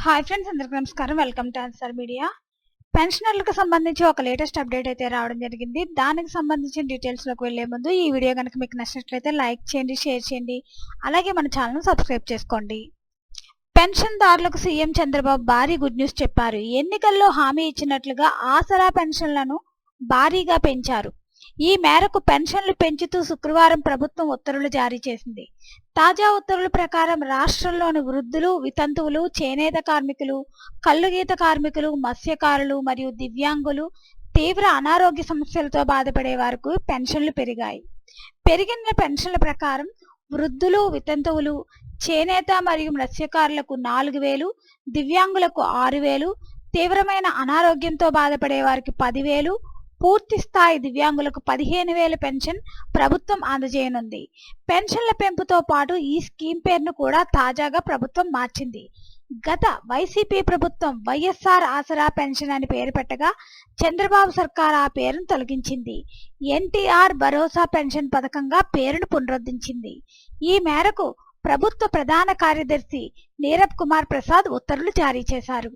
Hi friends, అందరికీ నమస్కారం. Welcome to answer media. పెన్షనర్లకు సంబంధించి ఒక లేటెస్ట్ అప్డేట్ అయితే రావడం జరిగింది. దానికి సంబంధించిన డీటెయిల్స్లోకి వెళ్లే ముందు ఈ వీడియో కనుక మీకు నచ్చినట్లయితే లైక్ చేయండి, షేర్ చేయండి, అలాగే మన ఛానల్ను సబ్స్క్రైబ్ చేసుకోండి. పెన్షన్దారులకు సీఎం చంద్రబాబు భారీ గుడ్ న్యూస్ చెప్పారు. ఎన్నికల్లో హామీ ఇచ్చినట్లుగా ఆసరా పెన్షన్లను భారీగా పెంచారు. ఈ మేరకు పెన్షన్లు పెంచుతూ శుక్రవారం ప్రభుత్వం ఉత్తర్వులు జారీ చేసింది. తాజా ఉత్తర్వుల ప్రకారం రాష్ట్రంలోని వృద్ధులు, వితంతువులు, చేనేత కార్మికులు, కల్లుగీత కార్మికులు, మత్స్యకారులు మరియు దివ్యాంగులు, తీవ్ర అనారోగ్య సమస్యలతో బాధపడే వారికి పెన్షన్లు పెరిగాయి. పెరిగిన పెన్షన్ల ప్రకారం వృద్ధులు, వితంతువులు, చేనేత మరియు మత్స్యకారులకు 4,000, దివ్యాంగులకు 6,000, తీవ్రమైన అనారోగ్యంతో బాధపడే వారికి 10,000, పూర్తి స్థాయి దివ్యాంగులకు 15,000 పెన్షన్ ప్రభుత్వం అందజేయనుంది. పెన్షన్ల పెంపుతో పాటు ఈ స్కీమ్ పేరును కూడా తాజాగా ప్రభుత్వం మార్చింది. గత వైసీపీ ప్రభుత్వం వైఎస్ఆర్ ఆసరా పెన్షన్ అని పేరు పెట్టగా చంద్రబాబు సర్కార్ ఆ పేరును తొలగించింది. ఎన్టీఆర్ భరోసా పెన్షన్ పథకంగా పేరును పునరుద్ధరించింది. ఈ మేరకు ప్రభుత్వ ప్రధాన కార్యదర్శి నీరబ్ కుమార్ ప్రసాద్ ఉత్తర్వులు జారీ చేశారు.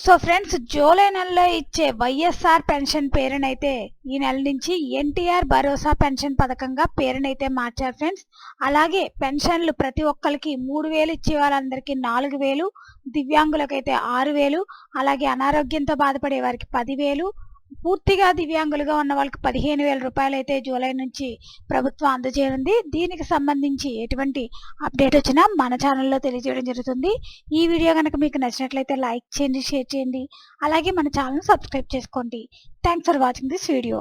సో ఫ్రెండ్స్, జూలై నెలలో ఇచ్చే వైఎస్ఆర్ పెన్షన్ పేరునైతే ఈ నెల నుంచి ఎన్టీఆర్ భరోసా పెన్షన్ పథకంగా పేరునైతే మార్చారు ఫ్రెండ్స్. అలాగే పెన్షన్లు ప్రతి ఒక్కరికి 3,000 ఇచ్చే వాళ్ళందరికీ 4,000, దివ్యాంగులకైతే 6,000, అలాగే అనారోగ్యంతో బాధపడే వారికి 10,000, పూర్తిగా దివ్యాంగులుగా ఉన్న వాళ్ళకి 15,000 రూపాయలు అయితే జూలై నుంచి ప్రభుత్వం అందజేయనుంది. దీనికి సంబంధించి ఎటువంటి అప్డేట్ వచ్చినా మన ఛానల్లో తెలియజేయడం జరుగుతుంది. ఈ వీడియో కనుక మీకు నచ్చినట్లయితే లైక్ చేయండి, షేర్ చేయండి, అలాగే మన ఛానల్ సబ్స్క్రైబ్ చేసుకోండి. Thanks for watching this video.